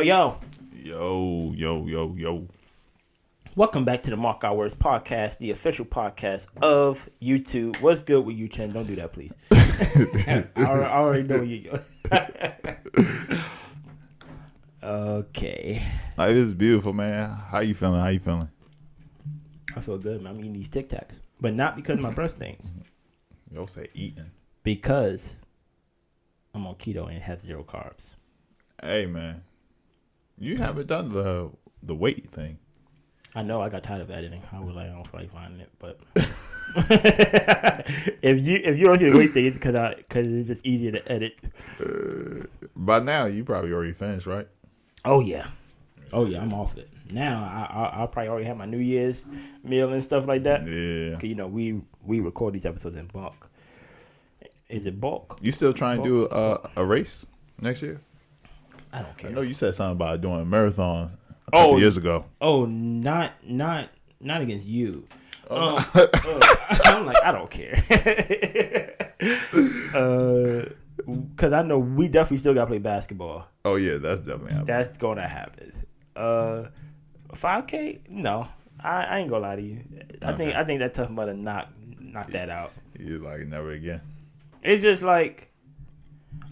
Yo. Welcome back to the Mark Our Words podcast, the official podcast of YouTube. What's good with you, Chen? Don't do that, please. I already know where you go. Okay. Life is beautiful, man. How you feeling? I feel good, man. I'm eating these Tic Tacs. But not because of my breast things. You'll say eating. Because I'm on keto and have 0 carbs. Hey, man. You haven't done the weight thing. I know. I got tired of editing. I don't feel like finding it, but if you don't see the weight thing, it's because it's just easier to edit. By now, you probably already finished, right? Oh yeah, I'm off it now. I'll probably already have my New Year's meal and stuff like that. Yeah, because we record these episodes in bulk. Is it bulk? You still trying to do a race next year? I don't care. I know you said something about doing a marathon a couple years ago. Oh, not against you. I'm like, I don't care. Because I know we definitely still got to play basketball. Oh, yeah, that's definitely happening. That's going to happen. 5K? No. I ain't going to lie to you. Okay. I think that Tough Mudder knock that out. You're like, never again. It's just like,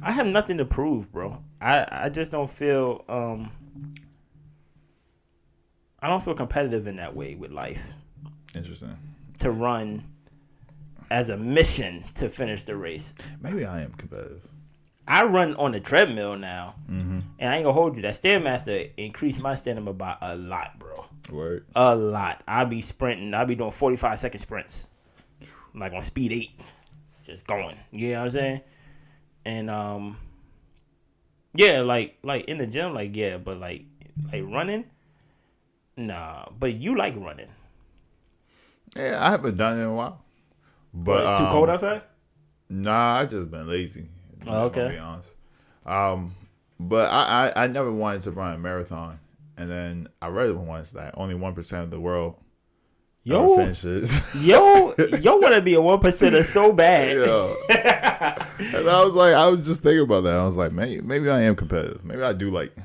I have nothing to prove, bro. I just don't feel I don't feel competitive in that way with life. Interesting. To run as a mission to finish the race. Maybe I am competitive. I run on the treadmill now, and I ain't gonna hold you. That Stairmaster increased my stamina by a lot, bro. Word. A lot. I be sprinting. I be doing 45-second sprints, like on speed 8, just going. You know what I'm saying? And yeah, like in the gym, like yeah, but like running, nah. But you like running? Yeah, I haven't done it in a while. But it's too cold outside? Nah, I just been lazy. Oh, okay. To be honest. But I never wanted to run a marathon, and then I read once that only 1% of the world finishes. Yo want to be a 1%er so bad. And I was just thinking about that. I was like, maybe I am competitive. Maybe I do like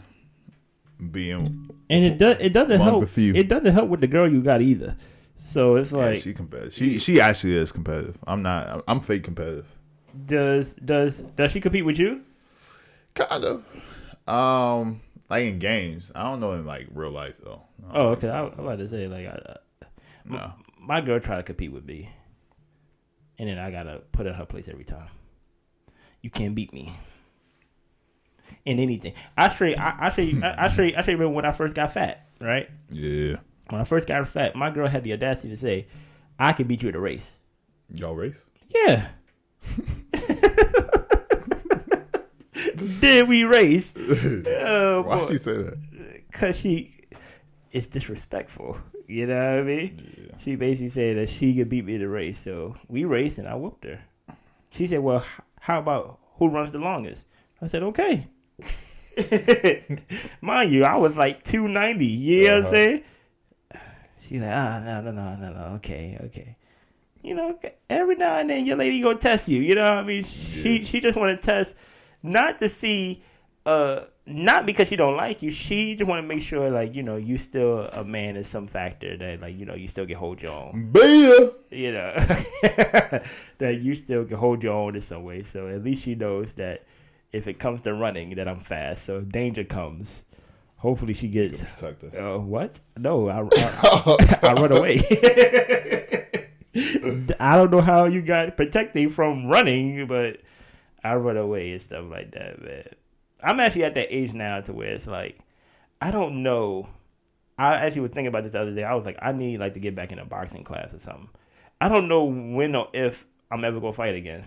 being. And it doesn't help. It doesn't help with the girl you got either. So it's like she competitive. She actually is competitive. I'm not. I'm fake competitive. Does she compete with you? Kind of. Like in games. I don't know in like real life though. Oh, okay. I was about to say like no. My girl tried to compete with me, and then I gotta put her in her place every time. You can't beat me in anything. I remember when I first got fat, right? Yeah. When I first got fat, my girl had the audacity to say, "I can beat you at a race." Y'all race? Yeah. Did we race? Why she say that? Because it's disrespectful. You know what I mean? Yeah. She basically said that she could beat me in the race. So we raced and I whooped her. She said, well, how about who runs the longest? I said, okay. Mind you, I was like 290. You know what I'm saying? She's like, no. Okay. You know, every now and then your lady gonna test you. You know what I mean? She just want to test, not to see, not because she don't like you. She just want to make sure, like, you know, you still a man in some factor that, like, you know, you still can hold your own. Bam! You know, that you still can hold your own in some way. So at least she knows that if it comes to running, that I'm fast. So if danger comes, hopefully she gets. What? No, I run away. I don't know how you got protecting from running, but I run away and stuff like that, man. I'm actually at that age now to where it's like, I don't know. I actually was thinking about this the other day. I was like, I need like to get back in a boxing class or something. I don't know when or if I'm ever going to fight again.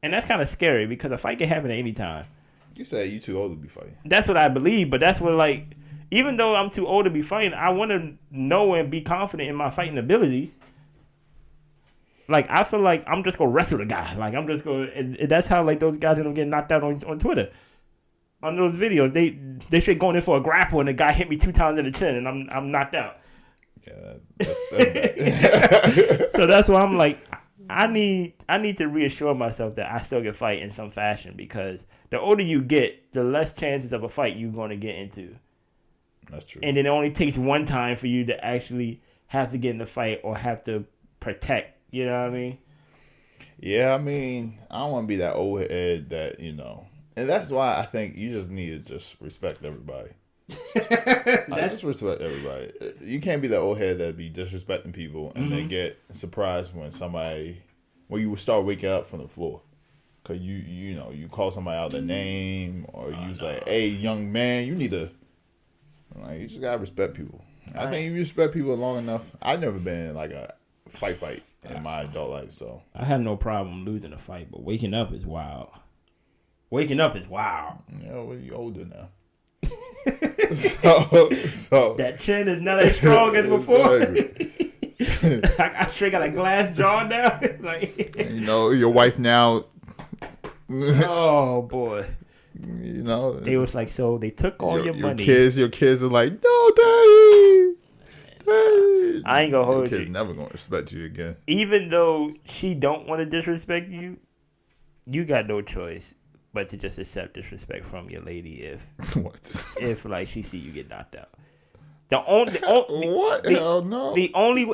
And that's kind of scary because a fight can happen at any time. You said you too old to be fighting. That's what I believe, but that's what, like, even though I'm too old to be fighting, I want to know and be confident in my fighting abilities. Like, I feel like I'm just going to wrestle the guy. Like, I'm just going to... And that's how, like, those guys end up getting knocked out on Twitter. On those videos, they straight going in for a grapple and the guy hit me 2 times in the chin and I'm knocked out. Yeah, that's bad. So that's why I'm like, I need to reassure myself that I still can fight in some fashion, because the older you get, the less chances of a fight you're going to get into. That's true. And then it only takes one time for you to actually have to get in the fight or have to protect. You know what I mean? Yeah, I mean, I don't want to be that old head that, and that's why I think you just need to just respect everybody. Just respect everybody. You can't be that old head that be disrespecting people and then get surprised when you start waking up from the floor. Cause you call somebody out their name, or you like, hey, young man, you need to, you just gotta respect people. I think if you respect people long enough, I've never been in like a fight in my adult life, so I have no problem losing a fight, but waking up is wild. Waking up is wild. Well, you're older now. so that chin is not as strong as before. I straight got a glass jaw now. Your wife now. Oh boy. It was like, so they took all your money. Your kids are like, no, daddy. I ain't gonna hold you. Your kids never gonna respect you again. Even though she don't want to disrespect you, you got no choice but to just accept disrespect from your lady if like she see you get knocked out. Hell no. The only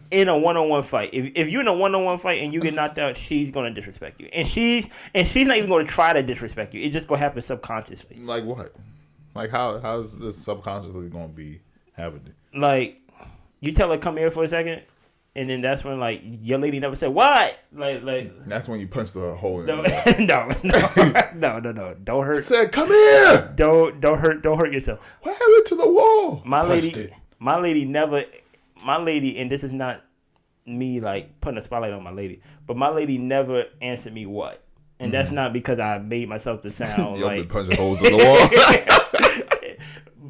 in a one-on-one fight, if you're in a one-on-one fight and you get knocked out, she's gonna disrespect you, and she's not even gonna try to disrespect you. It's just gonna happen subconsciously. Like what? Like how's this subconsciously gonna be happening? Like, you tell her, come here for a second, and then that's when, like, your lady never said, what? Like that's when you punch the hole in no. Don't hurt. I said, come here. Don't hurt yourself. What happened to the wall? My lady never, and this is not me, like, putting a spotlight on my lady, but my lady never answered me what. And that's not because I made myself to sound like... You've been punching holes in the wall.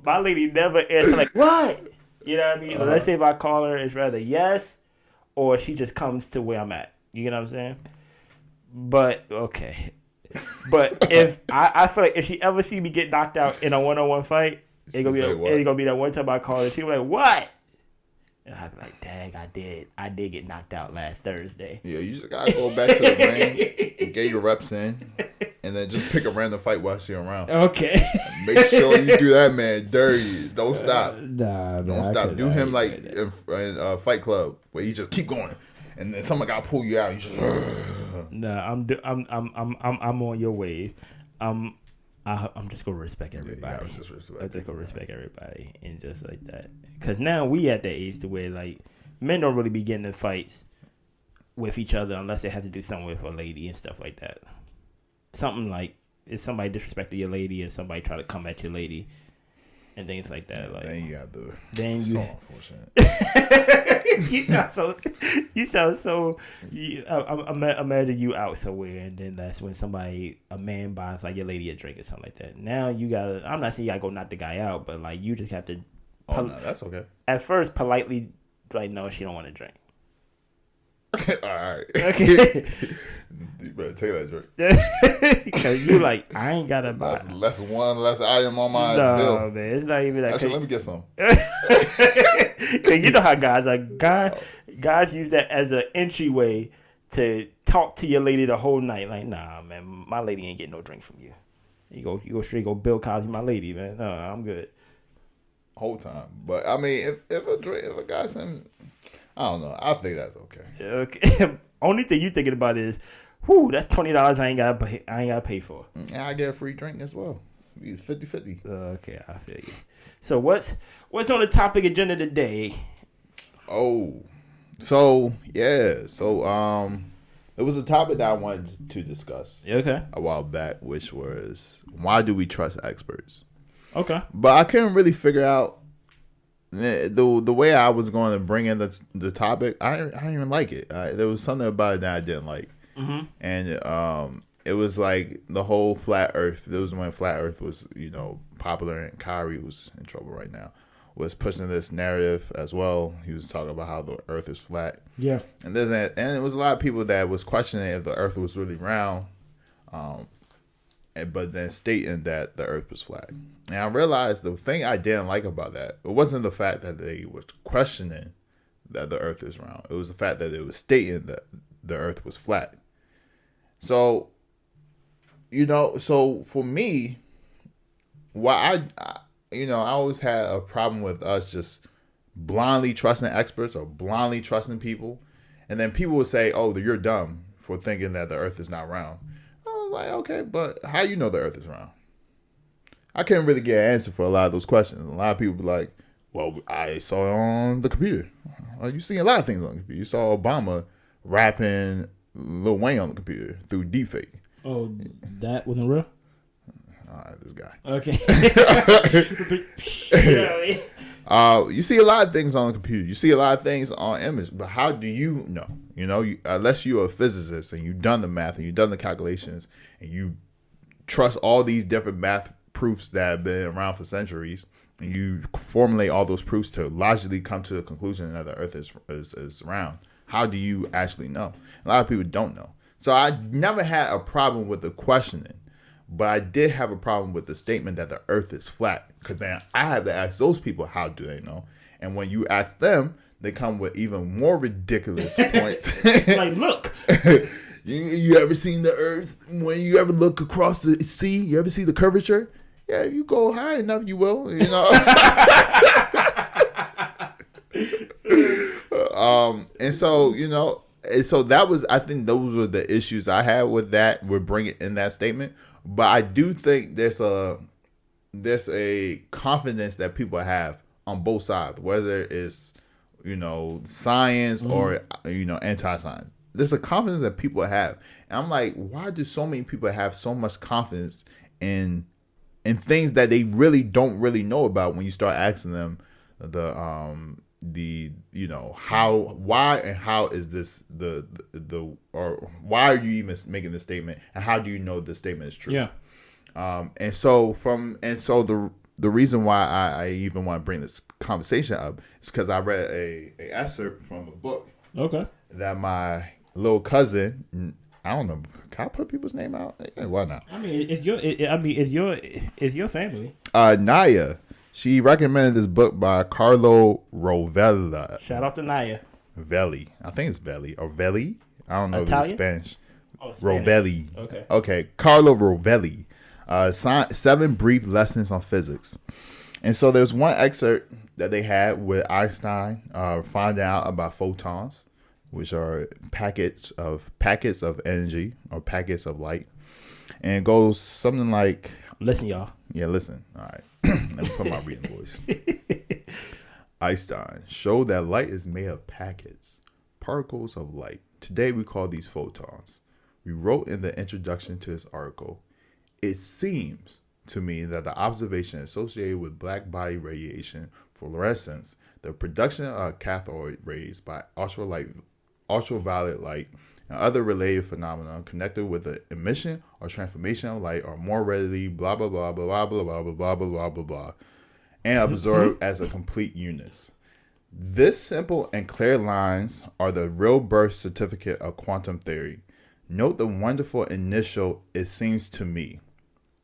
My lady never answered, like, what? You know what I mean? Let's say if I call her, it's rather yes, or she just comes to where I'm at. You get what I'm saying? But, okay. But if I feel like if she ever see me get knocked out in a one-on-one fight, it's gonna be that one time I call her, she'll be like, what? And I'd be like, dang, I did get knocked out last Thursday. Yeah, you just gotta go back to the ring and get your reps in, and then just pick a random fight while she's around. Okay. Make sure you do that man dirty. Don't stop. Don't stop. Do him like in Fight Club, where you just keep going, and then someone gotta pull you out. You just. I'm on your wave. I'm just gonna respect everybody. I'm just gonna respect everybody, and just like that. Because now we at that age to where, like, men don't really be getting in fights with each other unless they have to do something with a lady and stuff like that. Something like if somebody disrespected your lady, or somebody try to come at your lady, and things like that. Like, then you got to. Then so you. Unfortunate. You sound so. Imagine you out somewhere, and then that's when a man buys like your lady a drink or something like that. Now you gotta. I'm not saying you gotta go knock the guy out, but like you just have to. Oh no, that's okay. At first, politely, like, no, she don't want to drink. All right. Okay. You better take that drink. Because you like, I ain't got to buy. That's one less item on my bill. No, man, it's not even that. Actually, let me get some. You know how guys are. Guys use that as an entryway to talk to your lady the whole night. Like, nah, man, my lady ain't getting no drink from you. You go straight, go Bill Cosby, my lady, man. No, I'm good. Whole time. But I mean, if a guy said, I don't know, I think that's okay. Okay. Only thing you thinking about is, whoo, that's $20 I ain't gotta pay for. And I get a free drink as well. 50-50. Okay, I feel you. So what's on the topic agenda today? Oh, so yeah, it was a topic that I wanted to discuss. Okay. A while back, which was, why do we trust experts? Okay. But I couldn't really figure out the way I was going to bring in the topic. I didn't even like it. There was something about it that I didn't like. Mm-hmm. And it was like the whole flat Earth. There was when flat Earth was popular, and Kyrie, who's in trouble right now, was pushing this narrative as well. He was talking about how the Earth is flat. Yeah. And it was a lot of people that was questioning if the Earth was really round. But then stating that the Earth was flat. And I realized the thing I didn't like about that, it wasn't the fact that they were questioning that the Earth is round. It was the fact that it was stating the earth was flat. So, so for me, why I always had a problem with us just blindly trusting experts or blindly trusting people. And then people would say, oh, you're dumb for thinking that the earth is not round. I was like, okay, but how you know the earth is round? I couldn't really get an answer for a lot of those questions. A lot of people be like, well, I saw it on the computer. You see a lot of things on the computer. You saw Obama rapping Lil Wayne on the computer through deepfake. Oh, that wasn't real? This guy. Okay. You see a lot of things on the computer. You see a lot of things on image. But how do you know? Unless you're a physicist and you've done the math and you've done the calculations and you trust all these different math proofs that have been around for centuries, and you formulate all those proofs to logically come to the conclusion that the earth is round. How do you actually know? A lot of people don't know. So I never had a problem with the questioning, but I did have a problem with the statement that the earth is flat, because then I have to ask those people, how do they know? And when you ask them, they come with even more ridiculous points. Like, look. You ever seen the earth? When you ever look across the sea, you ever see the curvature? Yeah, if you go high enough, you will. And so, and so that was, I think those were the issues I had with that, with bringing in that statement. But I do think there's a confidence that people have on both sides, whether it's, science or, anti-science. There's a confidence that people have. And I'm like, why do so many people have so much confidence in things that they really don't really know about when you start asking them why and how is this or why are you even making this statement, and how do you know this statement is true? Yeah. The reason why I even want to bring this conversation up is because I read a excerpt from a book. Okay. That my little cousin, I don't know, can I put people's name out? Why not? I mean, it's your family. Naya, she recommended this book by Carlo Rovelli. Shout out to Naya. Velli, I think it's Velli or Velli. I don't know Italian? if it's Spanish. Oh, Spanish. Rovelli. Okay. Carlo Rovelli. 7 brief lessons on physics. And so there's one excerpt that they had with Einstein finding out about photons, which are packets of energy or packets of light. And it goes something like... Listen, y'all. Yeah, listen. All right. Let me put my reading voice. Einstein showed that light is made of packets, particles of light. Today we call these photons. We wrote in the introduction to his article, it seems to me that the observation associated with black body radiation, fluorescence, the production of cathode rays by ultraviolet light, and other related phenomena connected with the emission or transformation of light are more readily blah blah blah blah blah blah blah blah blah blah blah and absorbed as a complete unit. This simple and clear lines are the real birth certificate of quantum theory. Note the wonderful initial "it seems to me,"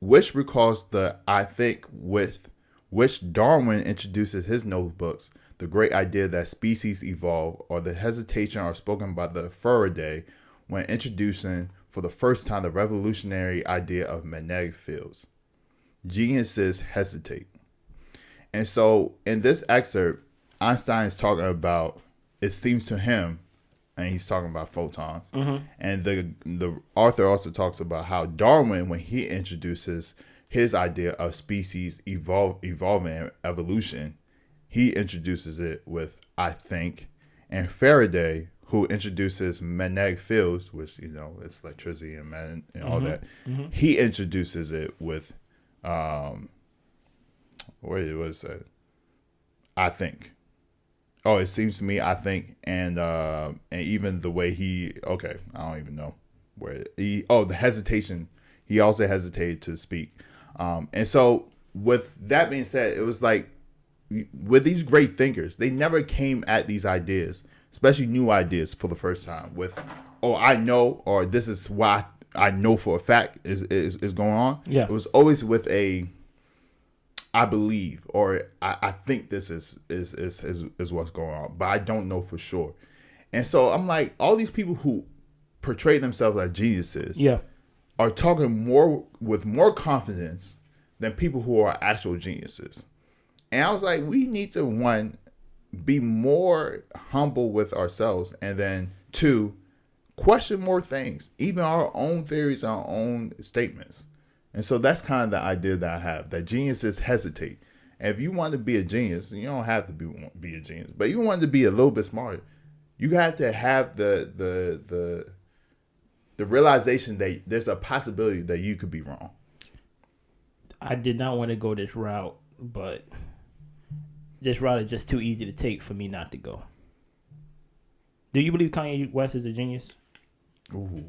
which recalls the "I think" with which Darwin introduces his notebooks, the great idea that species evolve, or the hesitation are spoken by the Faraday when introducing for the first time the revolutionary idea of magnetic fields. Geniuses hesitate. And so in this excerpt, Einstein is talking about, it seems to him, and he's talking about photons. Mm-hmm. And the author also talks about how Darwin, when he introduces his idea of species evolving evolution, he introduces it with "I think," and Faraday, who introduces magnetic fields, which it's electricity and all that, he introduces it with what was it? "I think." Oh, it seems to me, I think, and even the way I don't even know where the hesitation. He also hesitated to speak, and so with that being said, it was like, with these great thinkers, they never came at these ideas, especially new ideas, for the first time with, "Oh, I know," or "This is why I know for a fact is going on." Yeah, it was always with a "I believe," or I think this is what's going on, but I don't know for sure. And so I'm like, all these people who portray themselves as geniuses, Yeah. are talking more with more confidence than people who are actual geniuses. And I was like, we need to, one, be more humble with ourselves, and then two, question more things, even our own theories, our own statements. And so that's kind of the idea that I have, that geniuses hesitate. And if you want to be a genius, you don't have to be a genius, but you want to be a little bit smarter, you have to have the realization that there's a possibility that you could be wrong. I did not want to go this route, but this route is just too easy to take for me not to go. Do you believe Kanye West is a genius? Ooh.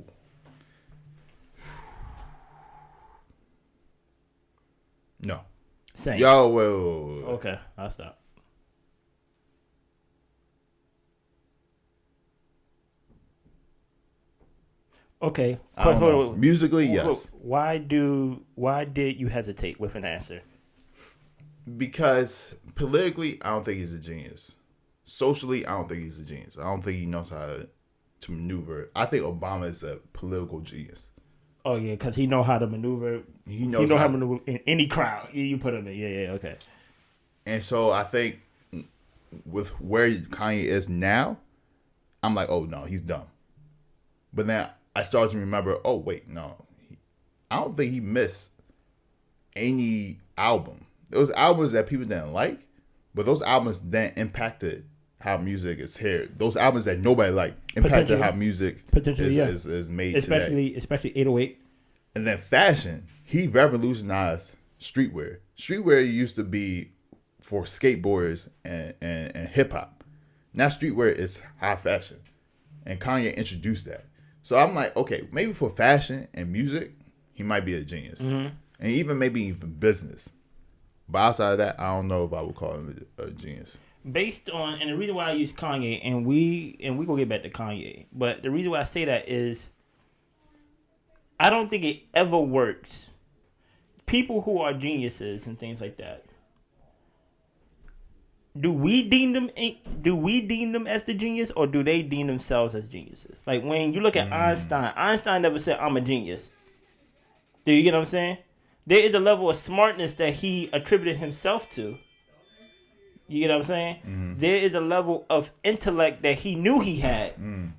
No. Same. Yo, wait. Okay, I'll stop. Okay. Musically, yes. Why did you hesitate with an answer? Because politically, I don't think he's a genius. Socially, I don't think he's a genius. I don't think he knows how to maneuver. I think Obama is a political genius. Oh yeah, because he know how to maneuver. He knows how to maneuver in any crowd. You put him in. Yeah, okay. And so I think with where Kanye is now, I'm like, oh no, he's dumb. But then I started to remember, oh wait, no, I don't think he missed any album. Those albums that people didn't like, but those albums then impacted how music is heard. Those albums that nobody liked impacted how music is made today. Especially 808. And then fashion, he revolutionized streetwear. Streetwear used to be for skateboarders and hip hop. Now streetwear is high fashion. And Kanye introduced that. So I'm like, okay, maybe for fashion and music, he might be a genius. Mm-hmm. And even maybe even business. But outside of that, I don't know if I would call him a genius. Based on, and the reason why I use Kanye, and we gonna get back to Kanye, but the reason why I say that is, I don't think it ever works. People who are geniuses and things like that, do we deem them as the genius, or do they deem themselves as geniuses? Like when you look at Einstein never said I'm a genius. Do you get what I'm saying? There is a level of smartness that he attributed himself to. You get what I'm saying? Mm-hmm. There is a level of intellect that he knew he had,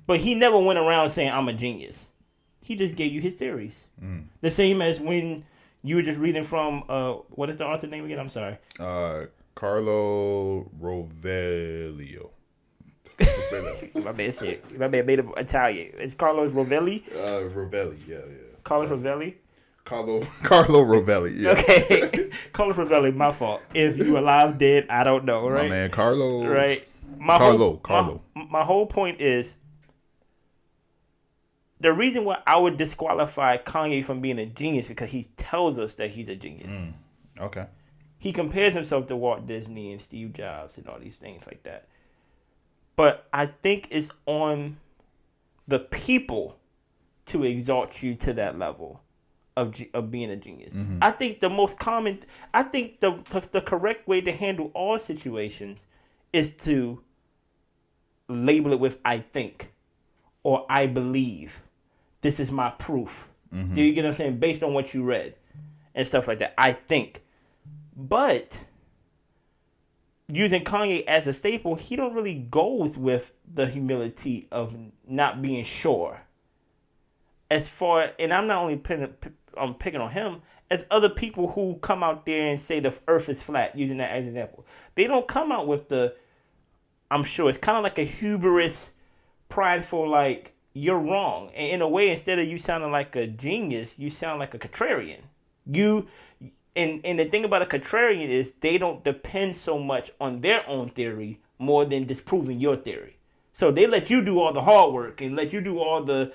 but he never went around saying I'm a genius. He just gave you his theories. The same as when you were just reading from what is the author name again? I'm sorry. Carlo Rovelli. My man said. My man made him Italian. It's Carlo Rovelli. Rovelli, yeah. Carlo Rovelli. Carlo Rovelli, yeah. Okay, Carlo Rovelli. My fault. If you alive, dead, I don't know. Right, my man, Carlo. Right, Carlo. My whole point is the reason why I would disqualify Kanye from being a genius because he tells us that he's a genius. Okay. He compares himself to Walt Disney and Steve Jobs and all these things like that. But I think it's on the people to exalt you to that level of being a genius. Mm-hmm. I think the correct way to handle all situations is to label it with I think or I believe. This is my proof. Mm-hmm. Do you get what I'm saying? Based on what you read and stuff like that. I think. But using Kanye as a staple, he don't really goes with the humility of not being sure. As far, and I'm not only picking on him, as other people who come out there and say the earth is flat, using that as an example. They don't come out with I'm sure it's kind of like a hubris, prideful, like, you're wrong. And in a way, instead of you sounding like a genius, you sound like a contrarian. And the thing about a contrarian is they don't depend so much on their own theory more than disproving your theory. So they let you do all the hard work and let you do all the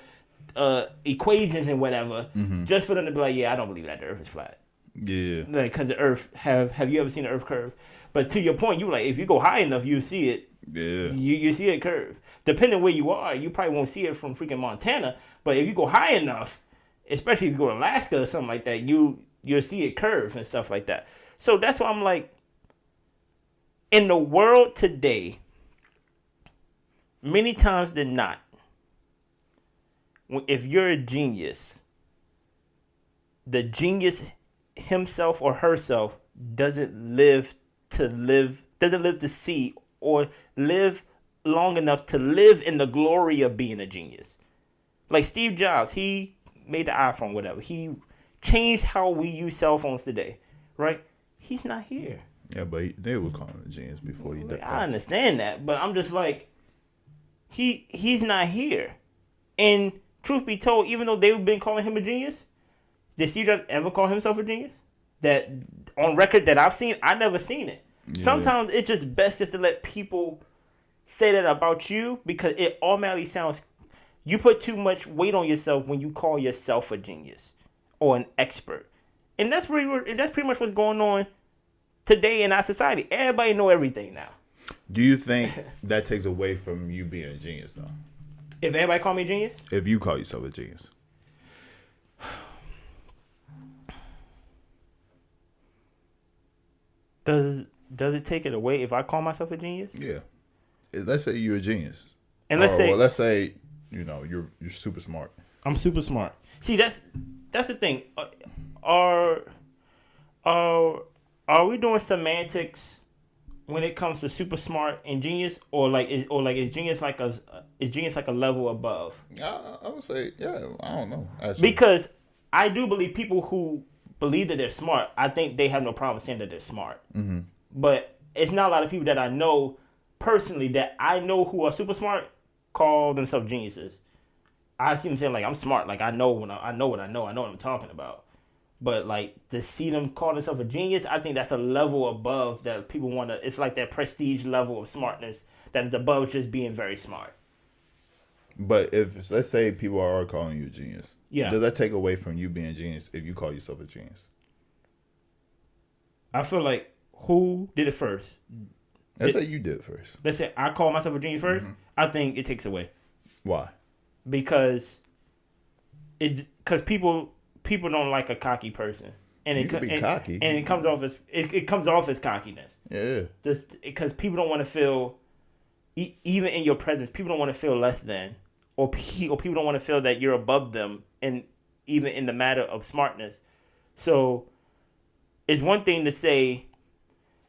equations and whatever, just for them to be like, yeah, I don't believe that the earth is flat. Yeah. Like, because the earth, have you ever seen the earth curve? But to your point, you were like, if you go high enough, you see it. Yeah. You see it curve. Depending where you are, you probably won't see it from freaking Montana. But if you go high enough, especially if you go to Alaska or something like that, you'll see it curve and stuff like that. So that's why I'm like, in the world today, many times than not, if you're a genius, the genius himself or herself doesn't live to see or live long enough to live in the glory of being a genius. Like Steve Jobs, he made the iPhone, whatever. He changed how we use cell phones today, right? He's not here. Yeah, but they were calling him a genius before he died. I understand that, but I'm just like, he's not here. And truth be told, even though they've been calling him a genius, did Steve Jobs ever call himself a genius? That on record that I've seen, I never seen it. Yeah. Sometimes it's just best just to let people say that about you because it automatically sounds. You put too much weight on yourself when you call yourself a genius or an expert, and that's pretty much what's going on today in our society. Everybody know everything now. Do you think that takes away from you being a genius, though? If everybody call me a genius? If you call yourself a genius. Does it take it away if I call myself a genius? Yeah. Let's say you're a genius. And let's say, you're super smart. I'm super smart. See, that's the thing. Are we doing semantics when it comes to super smart and genius, or is genius like a level above? I would say, yeah. I don't know. Actually. Because I do believe people who believe that they're smart, I think they have no problem saying that they're smart. Mm-hmm. But it's not a lot of people that I know personally that I know who are super smart call themselves geniuses. I see them saying like I'm smart, like I know what I know what I'm talking about. But like to see them call themselves a genius, I think that's a level above that people want to. It's like that prestige level of smartness that is above just being very smart. But if let's say people are calling you a genius, yeah, does that take away from you being a genius if you call yourself a genius? I feel like who did it first? Let's say you did it first. Let's say I call myself a genius first. Mm-hmm. I think it takes away. Why? Because people don't like a cocky person, and you can be cocky, and it comes off as cockiness. Yeah, just because people don't want to feel, even in your presence, people don't want to feel less than, or people don't want to feel that you're above them, and even in the matter of smartness. So, it's one thing to say,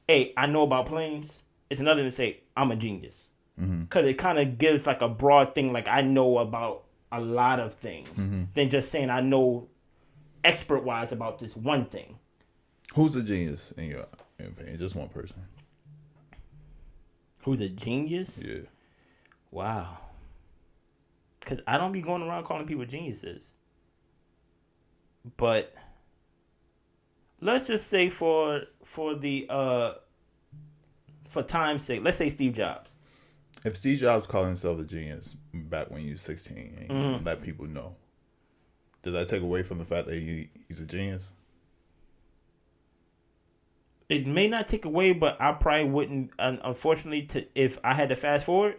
"Hey, I know about planes." It's another thing to say, "I'm a genius," because it kind of gives like a broad thing, like I know about a lot of things, than just saying I know expert-wise about this one thing. Who's a genius in your opinion? Just one person. Who's a genius? Yeah. Wow. Because I don't be going around calling people geniuses. But let's just say for time's sake, let's say Steve Jobs. If Steve Jobs called himself a genius back when he was 16 and let people know, does that take away from the fact that he's a genius? It may not take away, but I probably wouldn't. Unfortunately, if I had to fast forward,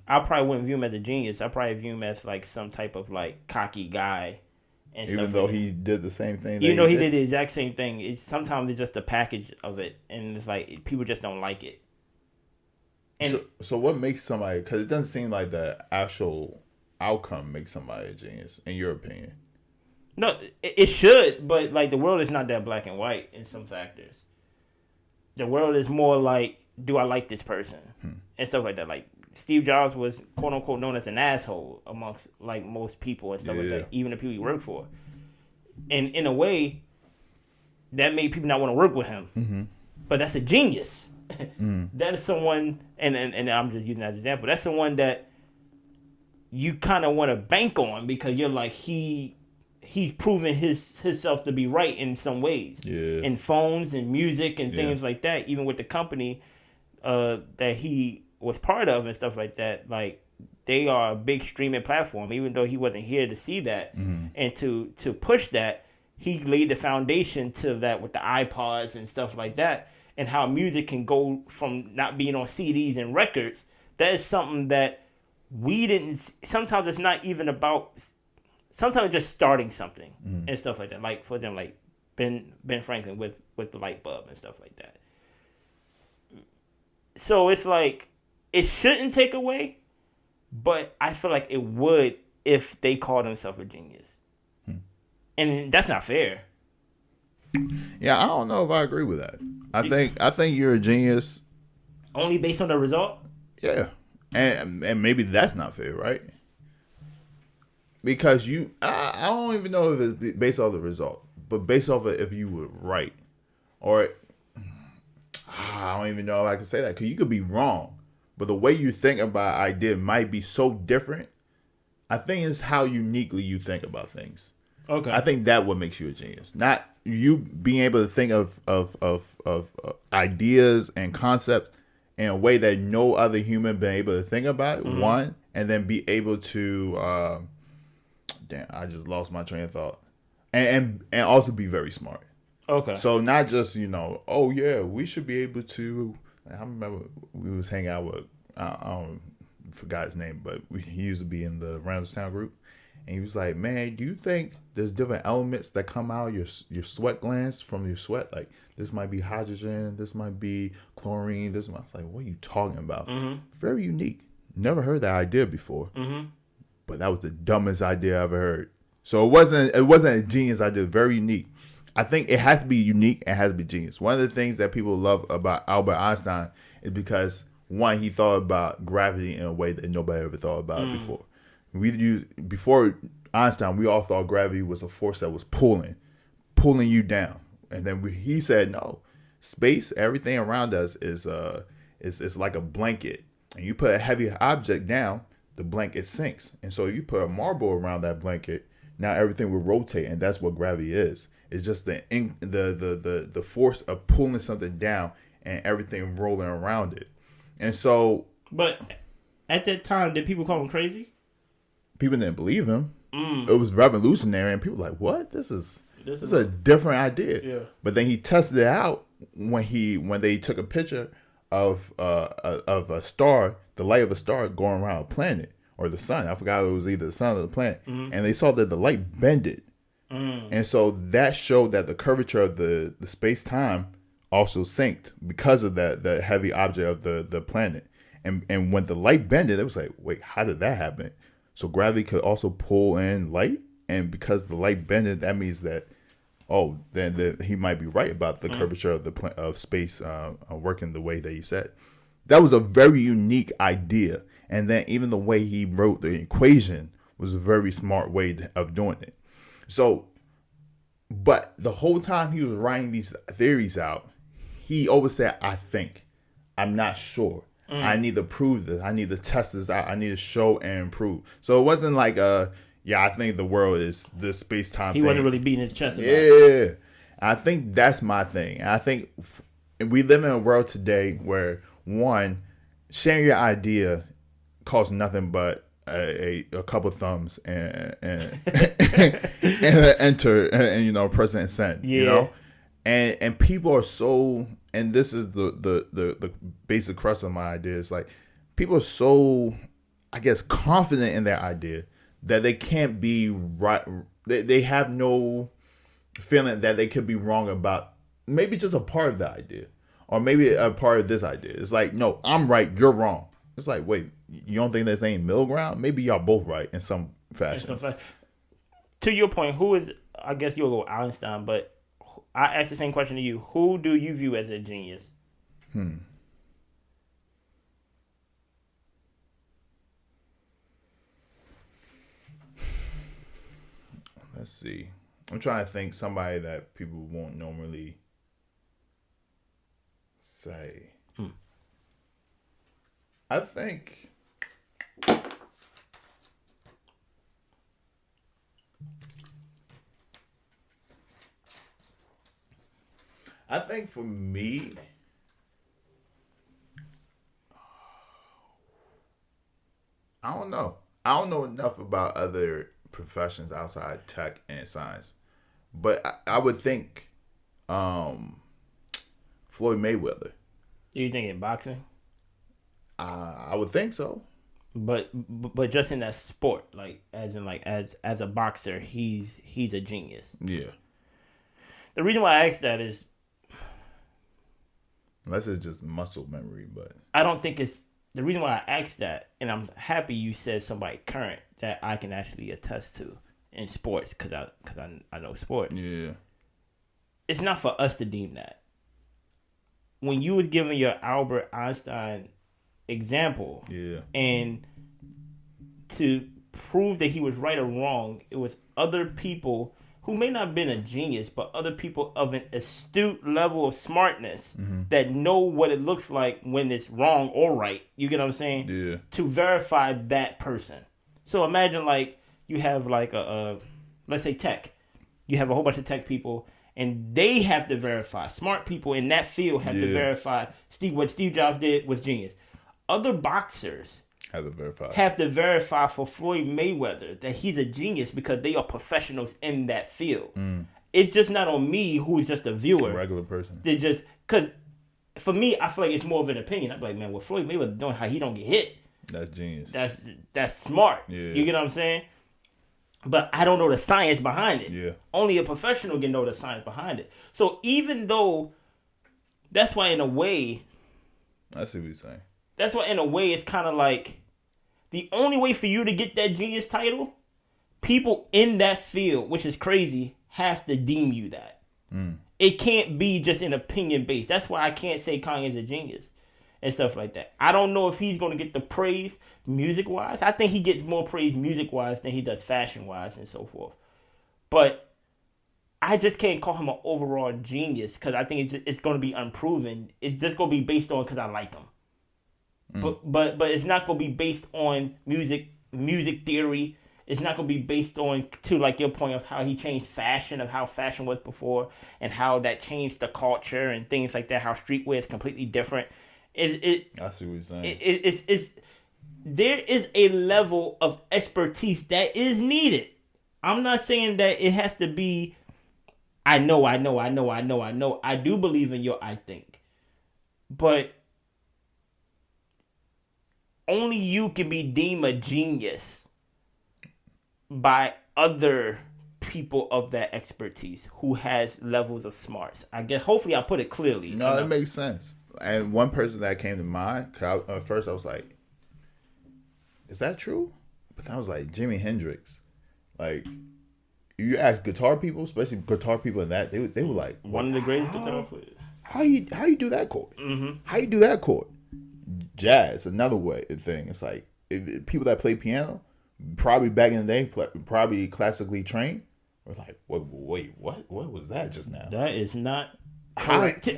I probably wouldn't view him as a genius. I probably view him as like some type of like cocky guy. And even though he did the same thing. Even though he did the exact same thing, sometimes it's just a package of it, and it's like people just don't like it. And so what makes somebody? Because it doesn't seem like the actual outcome makes somebody a genius, in your opinion. No, it should, but like the world is not that black and white in some factors. The world is more like, do I like this person? And stuff like that. Like Steve Jobs was quote unquote known as an asshole amongst like most people and stuff like that, even the people he worked for. And in a way, that made people not want to work with him. But that's a genius. That is someone, and I'm just using that as an example. That's someone that you kind of want to bank on because you're like he's proven himself to be right in some ways. Yeah. In phones and music and things like that, even with the company that he was part of and stuff like that, like they are a big streaming platform, even though he wasn't here to see that and to push that, he laid the foundation to that with the iPods and stuff like that, and how music can go from not being on CDs and records. That is something that we didn't, sometimes it's not even about, sometimes just starting something and stuff like that. Like for example, like Ben Franklin with the light bulb and stuff like that. So it's like, it shouldn't take away, but I feel like it would if they call themselves a genius. And that's not fair. Yeah, I don't know if I agree with that. I think you're a genius only based on the result. Yeah, and maybe that's not fair, right? Because I don't even know if it's based off the result, but based off of if you were right, or I don't even know if I can say that because you could be wrong, but the way you think about an idea might be so different. I think it's how uniquely you think about things. Okay. I think that what makes you a genius, not you being able to think of ideas and concepts in a way that no other human been able to think about it, one, and then be able to damn, I just lost my train of thought. And also be very smart. Okay. So not just, oh yeah, we should be able to. I remember we was hanging out with I forgot his name, but he used to be in the Town group. And he was like, man, do you think there's different elements that come out of your sweat glands from your sweat? Like, this might be hydrogen, this might be chlorine, this might. I was like, what are you talking about? Very unique. Never heard that idea before. But that was the dumbest idea I ever heard. So it wasn't a genius idea, very unique. I think it has to be unique and has to be genius. One of the things that people love about Albert Einstein is because, one, he thought about gravity in a way that nobody ever thought about it before. Before Einstein, we all thought gravity was a force that was pulling you down, and then he said no. Space, everything around us is like a blanket, and you put a heavy object down, the blanket sinks, and so you put a marble around that blanket. Now everything will rotate, and that's what gravity is. It's just the force of pulling something down and everything rolling around it, and so. But at that time, did people call him crazy? People didn't believe him. It was revolutionary, and people were like, what? This is a different idea. Yeah. But then he tested it out when they took a picture of a star, the light of a star going around a planet or the sun. I forgot it was either the sun or the planet, and they saw that the light bended, and so that showed that the curvature of the space time also synced because of the heavy object of the planet, and when the light bended, it was like, wait, how did that happen? So gravity could also pull in light, and because the light bended, that means that, then he might be right about the curvature of space working the way that he said. That was a very unique idea, and then even the way he wrote the equation was a very smart way of doing it. So, but the whole time he was writing these theories out, he always said, "I think, I'm not sure." I need to prove this. I need to test this out. I need to show and prove. So it wasn't like, I think the world is this space-time thing. He wasn't really beating his chest about it. Yeah. I think that's my thing. And I think we live in a world today where, one, sharing your idea costs nothing but a couple thumbs and enter and press and send. Yeah. And people are so, and this is the basic crux of my idea, is like people are so, I guess, confident in their idea that they can't be right. They have no feeling that they could be wrong about maybe just a part of the idea, or maybe a part of this idea. It's like, no, I'm right, you're wrong. It's like, wait, you don't think there's any middle ground? Maybe y'all both right in some fashion. To your point, who is, I guess you'll go Einstein, but I asked the same question to you. Who do you view as a genius? Let's see. I'm trying to think somebody that people won't normally say. I think for me, I don't know. I don't know enough about other professions outside tech and science, but I would think Floyd Mayweather. Do you think in boxing? I would think so. But just in that sport, as a boxer, he's a genius. Yeah. The reason why I asked that is, unless it's just muscle memory, but I don't think it's the reason why I asked that, and I'm happy you said somebody current. that I can actually attest to in sports, because I know sports. Yeah. It's not for us to deem that. When you was giving your Albert Einstein example, and to prove that he was right or wrong, it was other people who may not have been a genius, but other people of an astute level of smartness that know what it looks like when it's wrong or right. You get what I'm saying? Yeah. To verify that person. So imagine like you have like let's say tech. You have a whole bunch of tech people, and they have to verify. Smart people in that field have to verify what Steve Jobs did was genius. Other boxers have to verify for Floyd Mayweather that he's a genius because they are professionals in that field. It's just not on me, who's just a viewer. A regular person. They just, because for me, I feel like it's more of an opinion. I'm like, man, what Floyd Mayweather doing, how he don't get hit. That's genius. That's smart. Yeah. You get what I'm saying? But I don't know the science behind it. Yeah. Only a professional can know the science behind it. So even though, that's why in a way, I see what you're saying. That's why in a way it's kind of like, the only way for you to get that genius title, people in that field, which is crazy, have to deem you that. It can't be just an opinion based. That's why I can't say Kanye's a genius and stuff like that. I don't know if he's going to get the praise music wise. I think he gets more praise music wise than he does fashion wise and so forth. But I just can't call him an overall genius because I think it's going to be unproven. It's just going to be based on because I like him. But it's not going to be based on music theory. It's not going to be based on, to like your point of how he changed fashion, of how fashion was before, and how that changed the culture and things like that, how streetwear is completely different. I see what you're saying. There is a level of expertise that is needed. I'm not saying that it has to be, I know. I do believe in your I think. But only you can be deemed a genius by other people of that expertise who has levels of smarts. I guess hopefully I put it clearly. No, it makes sense. And one person that came to mind, at first I was like, is that true? But then I was like, Jimi Hendrix. Like, you ask guitar people, especially guitar people in that, they were like, one of the greatest guitar players. How you do that chord? How you do that chord? Jazz, another thing. It's like people that play piano, probably back in the day, probably classically trained, were like, wait, what was that just now? That is not correct.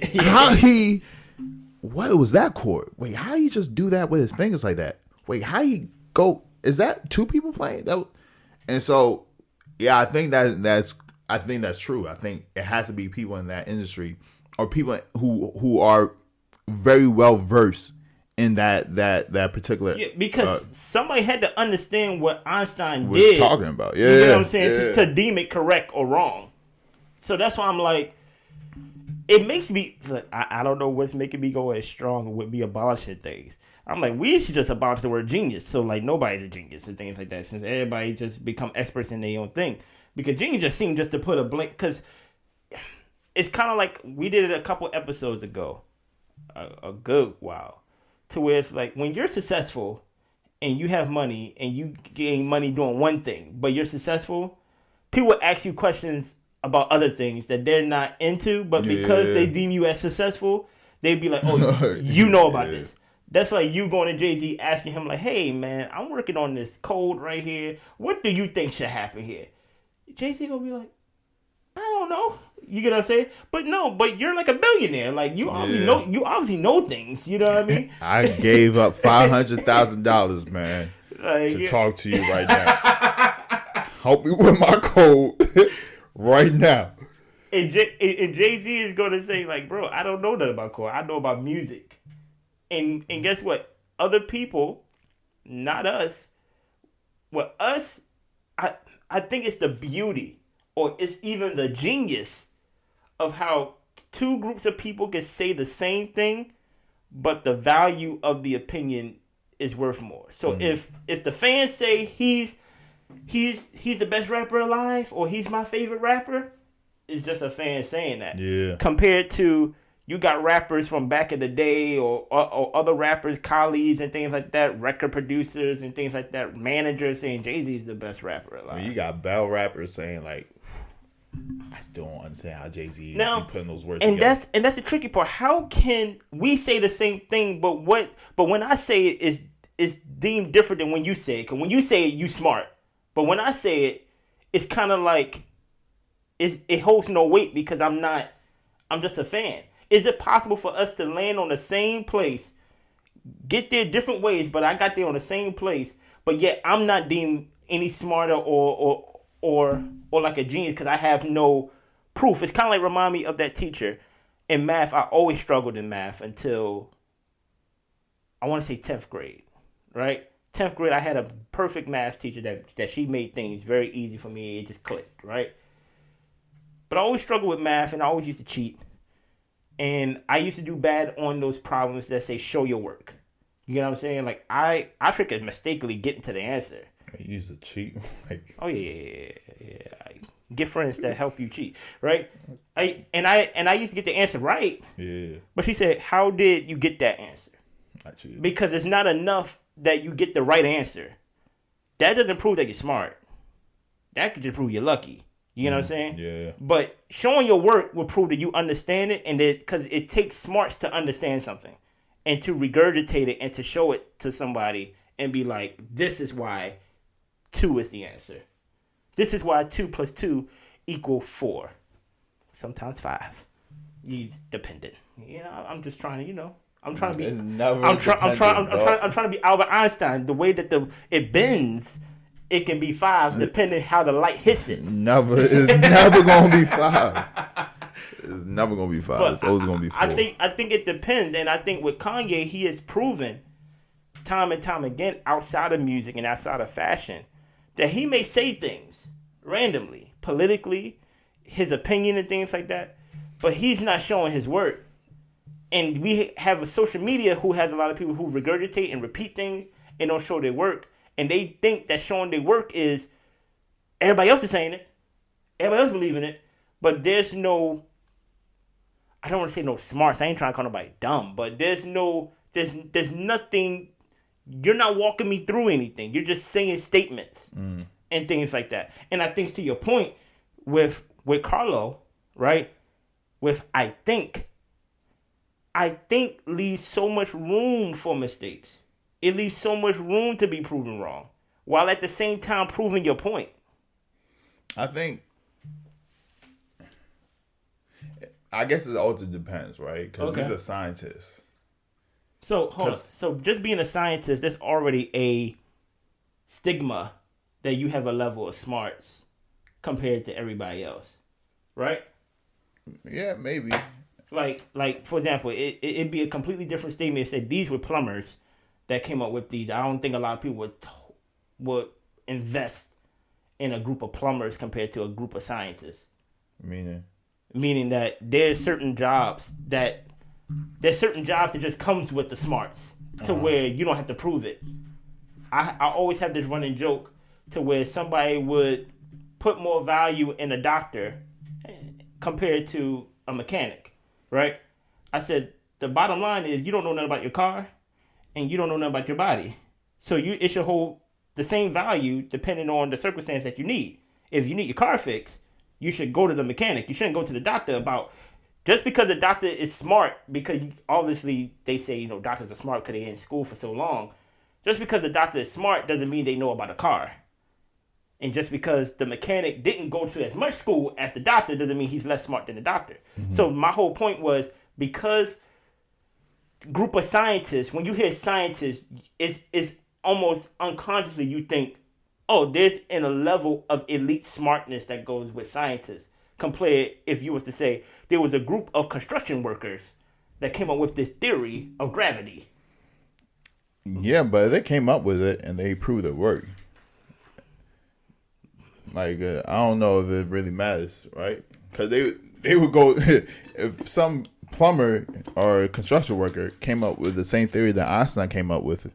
What was that chord? Wait, how you just do that with his fingers like that? Wait, how you go? Is that two people playing that? And so, yeah, I think that's true. I think it has to be people in that industry or people who are very well versed in that particular, because somebody had to understand what Einstein was did talking about. You know what I'm saying? To deem it correct or wrong. So that's why I'm like, it makes me, I don't know what's making me go as strong with me abolishing things. I'm like, we should just abolish the word genius, so like nobody's a genius and things like that, since everybody just become experts in their own thing. Because genius just seemed just to put a blank, because it's kind of like we did it a couple episodes ago, a good while. To where it's like when you're successful and you have money and you gain money doing one thing, but you're successful, people ask you questions about other things that they're not into, but because they deem you as successful, they'd be like, oh, you know about this. That's like you going to Jay-Z asking him like, hey, man, I'm working on this code right here. What do you think should happen here? Jay-Z going to be like, I don't know. You get what I'm saying? But no, but you're like a billionaire. Like you obviously know things. You know what I mean? I gave up $500,000, man, to talk to you right now. Help me with my code right now. And Jay-Z is gonna say like, bro, I don't know nothing about code. I know about music. And guess what? Other people, not us. Well, us, I think it's the beauty, or it's even the genius of how two groups of people can say the same thing, but the value of the opinion is worth more. So if the fans say he's the best rapper alive, or he's my favorite rapper, it's just a fan saying that. Yeah. Compared to You got rappers from back in the day or other rappers, colleagues and things like that, record producers and things like that, managers saying Jay-Z's the best rapper alive. So you got battle rappers saying like, I still don't understand how Jay-Z be putting those words together. And that's the tricky part. How can we say the same thing, but when I say it is deemed different than when you say it? Because when you say it, you smart. But when I say it, it's kind of like it holds no weight because I'm just a fan. Is it possible for us to land on the same place, get there different ways, but I got there on the same place, but yet I'm not deemed any smarter or like a genius because I have no proof? It's kind of like remind me of that teacher in math. I always struggled in math until I want to say 10th grade, right? 10th grade, I had a perfect math teacher that she made things very easy for me. It just clicked, right? But I always struggled with math and I always used to cheat. And I used to do bad on those problems that say show your work. You know what I'm saying? Like I could mistakenly get into the answer. You used to cheat. Oh yeah. Get friends that help you cheat, right? I used to get the answer right. Yeah. But she said, "How did you get that answer?" I cheated. Because it's not enough that you get the right answer. That doesn't prove that you're smart. That could just prove you're lucky. You know what I'm saying? Yeah. But showing your work will prove that you understand it, and that because it takes smarts to understand something, and to regurgitate it and to show it to somebody and be like, "This is why 2 is the answer. This is why 2 plus 2 equal 4. Sometimes 5. You dependent. You know, I'm just trying to, I'm trying to be. I'm trying to be Albert Einstein. The way that it bends. It can be 5 depending how the light hits it. It's never gonna be 5. It's never gonna be 5. But it's always gonna be 4. I think it depends, and I think with Kanye, he has proven time and time again, outside of music and outside of fashion, that he may say things randomly, politically, his opinion and things like that, but he's not showing his work. And we have a social media who has a lot of people who regurgitate and repeat things and don't show their work. And they think that showing their work is everybody else is saying it. Everybody else believing it. But there's no, I don't want to say no smarts. I ain't trying to call nobody dumb. But there's nothing, you're not walking me through anything. You're just saying statements and things like that. And I think to your point with Carlo, right? With I think leaves so much room for mistakes. It leaves so much room to be proven wrong, while at the same time proving your point. I guess it also depends, right? Because he's a scientist. So hold on. So just being a scientist, there's already a stigma that you have a level of smarts compared to everybody else, right? Yeah, maybe. Like for example, it'd be a completely different statement if it said these were plumbers that came up with these. I don't think a lot of people would invest in a group of plumbers compared to a group of scientists. Meaning that there's certain jobs that just comes with the smarts to where you don't have to prove it. I always have this running joke to where somebody would put more value in a doctor compared to a mechanic, right? I said the bottom line is you don't know nothing about your car. And you don't know nothing about your body. So it should hold the same value depending on the circumstance that you need. If you need your car fixed, you should go to the mechanic. You shouldn't go to the doctor about, just because the doctor is smart, because obviously they say, doctors are smart because they're in school for so long. Just because the doctor is smart doesn't mean they know about a car. And just because the mechanic didn't go to as much school as the doctor doesn't mean he's less smart than the doctor. Mm-hmm. So my whole point was, because group of scientists, when you hear scientists, it's almost unconsciously you think, oh, there's a level of elite smartness that goes with scientists. Compared, if you was to say, there was a group of construction workers that came up with this theory of gravity. Yeah, but they came up with it and they proved it worked. I don't know if it really matters, right? Because they would go, if some plumber or construction worker came up with the same theory that Einstein came up with,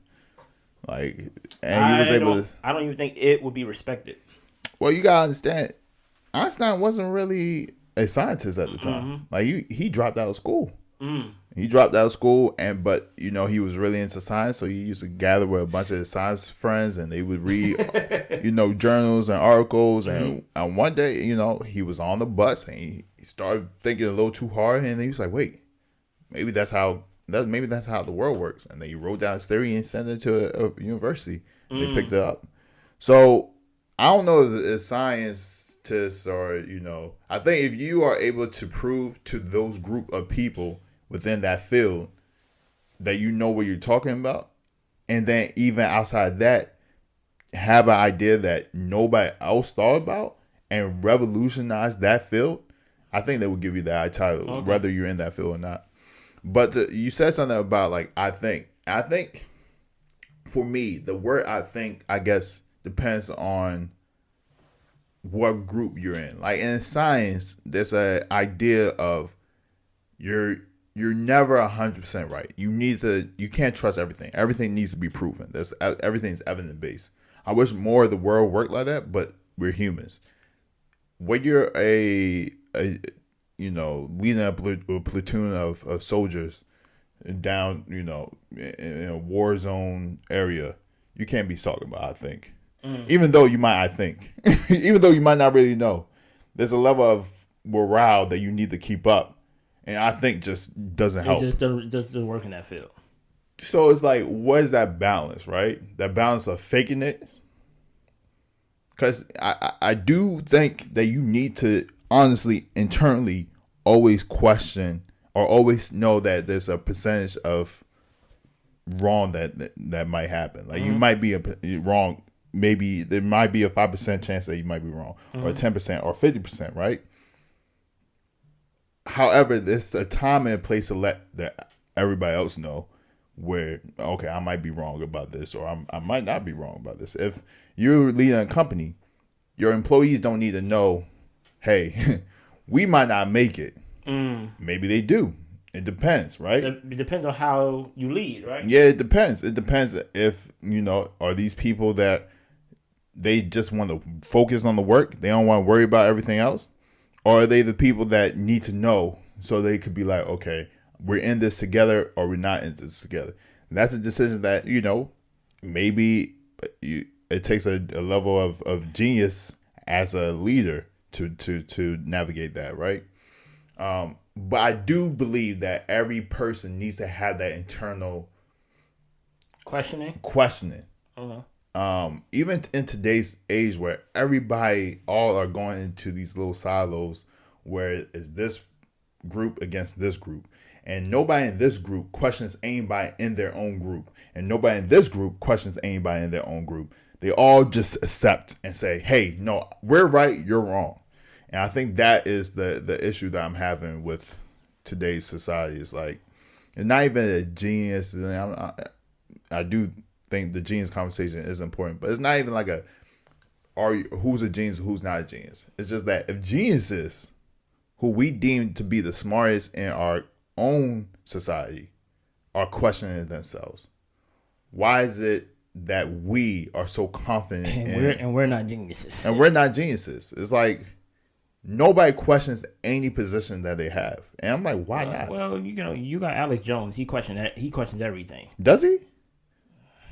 and he was able to. I don't even think it would be respected. Well, you gotta understand, Einstein wasn't really a scientist at the time. Mm-hmm. He dropped out of school. He dropped out of school, but he was really into science, so he used to gather with a bunch of his science friends, and they would read, journals and articles. And one day, he was on the bus, and he started thinking a little too hard, and he was like, "Wait, maybe that's how the world works." And then he wrote down his theory and sent it to a university. And they picked it up. So I don't know if it's scientists or I think if you are able to prove to those group of people within that field that you know what you're talking about, and then even outside that, have an idea that nobody else thought about and revolutionize that field, I think they would give you that title, whether you're in that field or not. But you said something about I think for me, the word I think, I guess, depends on what group you're in. Like in science, there's an idea of you're never 100% right. You can't trust everything. Everything needs to be proven. Everything's evidence based. I wish more of the world worked like that, but we're humans. When you're leading a platoon of soldiers down, in a war zone area, you can't be talking about, I think. Even though you might not really know, there's a level of morale that you need to keep up. And I think just doesn't help. It just doesn't work in that field. So it's like, what is that balance, right? That balance of faking it. Because I do think that you need to honestly, internally, always question or always know that there's a percentage of wrong that might happen. Like you might be wrong. Maybe there might be a 5% chance that you might be wrong, or 10% or 50%, right? However, there's a time and a place to let everybody else know where, okay, I might be wrong about this, or I might not be wrong about this. If you're leading a company, your employees don't need to know, hey, we might not make it. Maybe they do. It depends, right? It depends on how you lead, right? Yeah, it depends. It depends if, are these people that they just want to focus on the work? They don't want to worry about everything else? Or are they the people that need to know so they could be like, okay, we're in this together or we're not in this together? And that's a decision that, maybe it takes a level of genius as a leader to navigate that, right? But I do believe that every person needs to have that internal questioning. Even in today's age where all are going into these little silos where it's this group against this group, and nobody in this group questions anybody in their own group, and nobody in this group questions anybody in their own group. They all just accept and say, hey, no, we're right, you're wrong. And I think that is the issue that I'm having with today's society. It's like, it's not even a genius. I do think the genius conversation is important, but it's not even like who's a genius, who's not a genius. It's just that if geniuses, who we deem to be the smartest in our own society, are questioning themselves, why is it that we are so confident and we're not geniuses? And we're not geniuses. It's like nobody questions any position that they have, and I'm like, why not? Well, you got Alex Jones. He questions everything. Does he?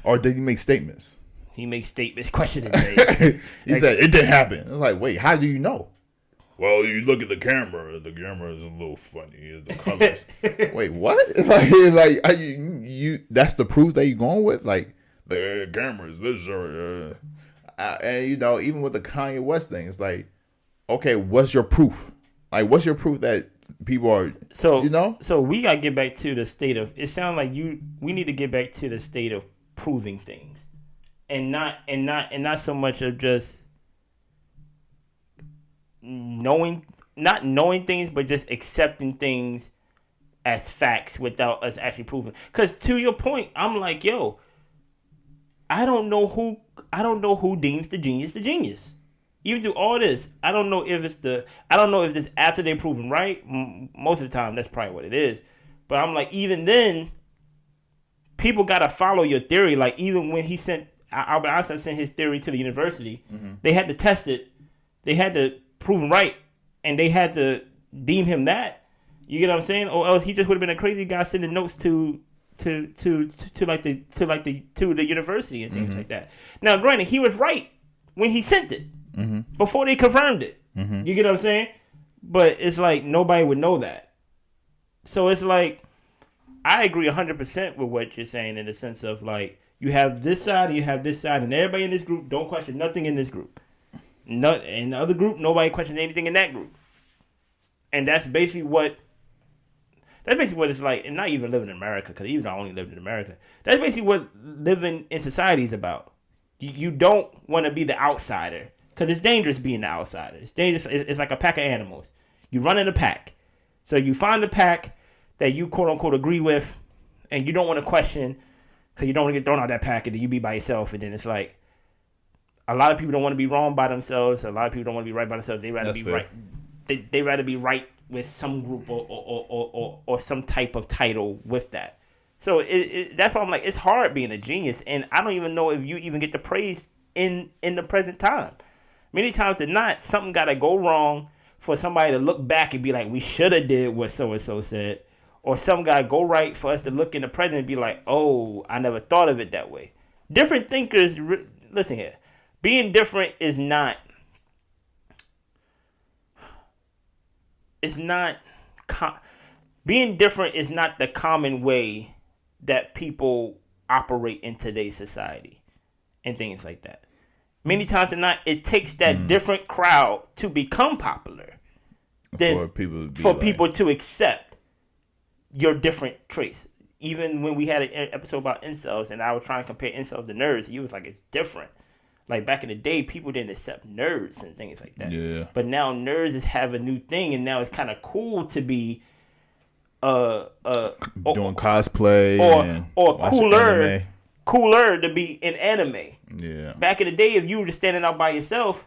Or did he make statements? He makes statements questioning things. He said it didn't happen. I was like, wait, how do you know? Well, you look at the camera. The camera is a little funny. The colors. Wait, what? Like you? That's the proof that you're going with? Like the camera is this or and even with the Kanye West thing, it's like, okay, what's your proof? Like, what's your proof that people are So we gotta get back to the state of. It sounds like we need to get back to the state of proving things, and not so much of just not knowing things, but just accepting things as facts without us actually proving. Because to your point, I'm like, yo, I don't know who deems the genius. Even through all this, I don't know if this after they're proven right. Most of the time, that's probably what it is. But I'm like, even then, people gotta follow your theory. Like even when he sent Albert Einstein sent his theory to the university, they had to test it. They had to prove him right, and they had to deem him that. You get what I'm saying? Or else he just would have been a crazy guy sending notes to the university and things like that. Now, granted, he was right when he sent it before they confirmed it. You get what I'm saying? But it's like nobody would know that. So it's like I agree 100% with what you're saying in the sense of like you have this side, you have this side, and everybody in this group don't question nothing in this group. No, in the other group, nobody questions anything in that group. And that's basically what it's like, and not even living in America, because even though I only lived in America, that's basically what living in society is about. You don't want to be the outsider, because it's dangerous being the outsider. It's dangerous. It's like a pack of animals. You run in a pack. So you find the pack that you quote unquote agree with, and you don't want to question, because you don't want to get thrown out that pack, and then you be by yourself, and then it's like, a lot of people don't want to be wrong by themselves. A lot of people don't want to be right by themselves. They rather be right. They rather be right with some group or some type of title with that. So that's why I'm like, it's hard being a genius, and I don't even know if you even get the praise in the present time. Many times than not, something got to go wrong for somebody to look back and be like, we should have did what so and so said, or something got to go right for us to look in the present and be like, oh, I never thought of it that way. Different thinkers, listen here. Being different is not. Being different is not the common way that people operate in today's society and things like that. Many times than not, it takes that different crowd to become popular. For people to accept your different traits. Even when we had an episode about incels, and I was trying to compare incels to nerds, you was like, it's different. Like back in the day, people didn't accept nerds and things like that. Yeah. But now nerds have a new thing, and now it's kind of cool to be doing cosplay or cooler to be in anime. Yeah. Back in the day, if you were just standing out by yourself,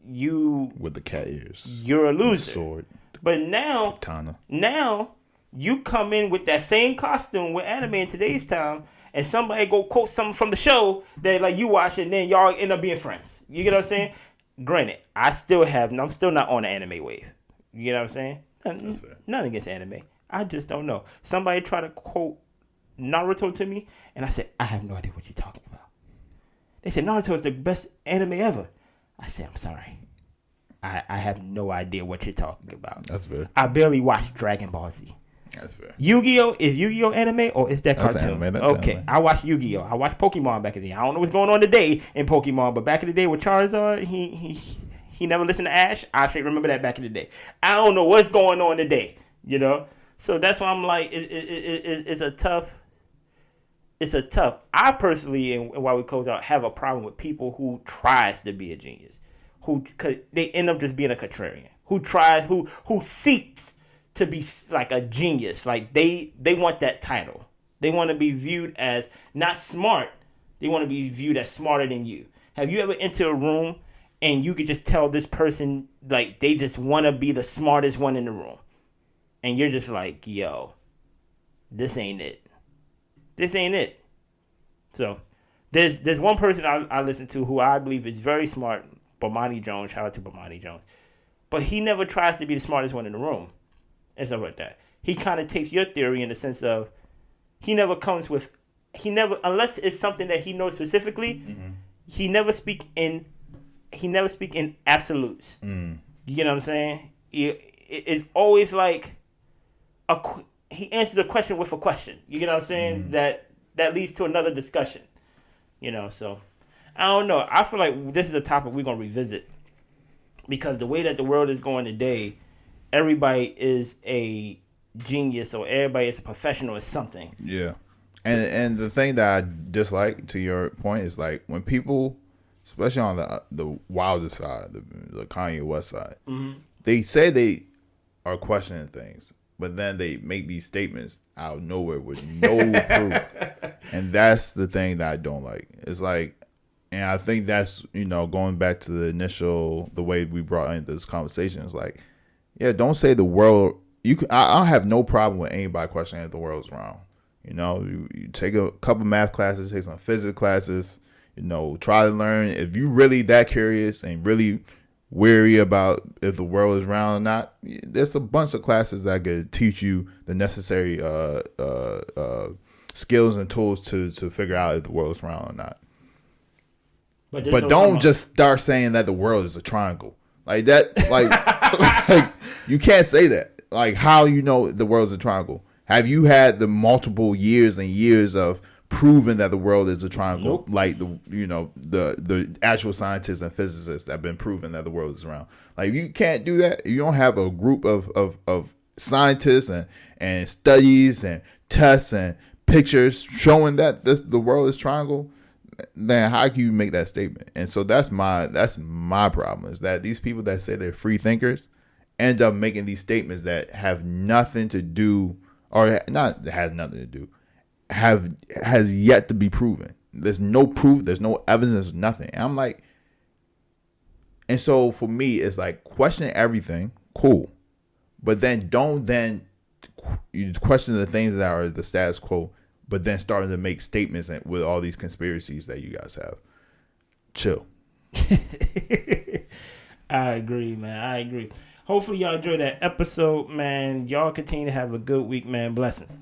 you with the cat ears, you're a loser. Sword. But now, katana. Now you come in with that same costume with anime in today's time. And somebody go quote something from the show that like you watch, and then y'all end up being friends. You get what I'm saying? Granted, I'm still not on the anime wave. You get what I'm saying? Nothing against anime. I just don't know. Somebody tried to quote Naruto to me, and I said, I have no idea what you're talking about. They said Naruto is the best anime ever. I said, I'm sorry. I have no idea what you're talking about. That's fair. I barely watched Dragon Ball Z. That's fair. Yu-Gi-Oh! Is Yu-Gi-Oh! Anime or is that cartoon? Okay, anime. I watched Yu-Gi-Oh! I watched Pokemon back in the day. I don't know what's going on today in Pokemon, but back in the day with Charizard, he never listened to Ash. I should remember that back in the day. I don't know what's going on today, you know? So that's why I'm like, it's a tough. I personally, and while we close out, have a problem with people who tries to be a genius, cause they end up just being a contrarian, who seeks to be like a genius. Like they want that title. They want to be viewed as not smart. They want to be viewed as smarter than you. Have you ever entered a room and you could just tell this person like they just want to be the smartest one in the room, and you're just like, yo, this ain't it. This ain't it. So there's one person I listen to who I believe is very smart, Bomani Jones. Shout out to Bomani Jones. But he never tries to be the smartest one in the room and stuff like that. He kind of takes your theory in the sense of unless it's something that he knows specifically, he never speak in absolutes. You get what I'm saying? It's always like he answers a question with a question. You get what I'm saying? That leads to another discussion. You know, so I don't know. I feel like this is a topic we're gonna revisit because the way that the world is going today, everybody is a genius or everybody is a professional or something. Yeah. And the thing that I dislike, to your point, is like when people, especially on the wilder side, the Kanye West side, they say they are questioning things, but then they make these statements out of nowhere with no proof. And that's the thing that I don't like. It's like, and I think that's, going back to the way we brought into this conversation. It's like, yeah, don't say the world. I have no problem with anybody questioning if the world's wrong. You take a couple math classes, take some physics classes, try to learn. If you really that curious and really weary about if the world is round or not, there's a bunch of classes that could teach you the necessary skills and tools to figure out if the world is round or not. But don't just start saying that the world is a triangle like that. Like, like you can't say that. Like, how you know the world is a triangle? Have you had the multiple years and years of proving that the world is a triangle? Nope. Like the actual scientists and physicists that have been proven that the world is round. Like, you can't do that. You don't have a group of scientists and studies and tests and pictures showing that the world is triangle. Then how can you make that statement? And so that's my problem, is that these people that say they're free thinkers end up making these statements that have nothing to do, or not has nothing to do, has yet to be proven. There's no proof, there's no evidence, there's nothing. And I'm like, and so for me, it's like, question everything, cool, but then don't you question the things that are the status quo, but then starting to make statements with all these conspiracies that you guys have. Chill. I agree, man. I agree. Hopefully y'all enjoyed that episode, man. Y'all continue to have a good week, man. Blessings.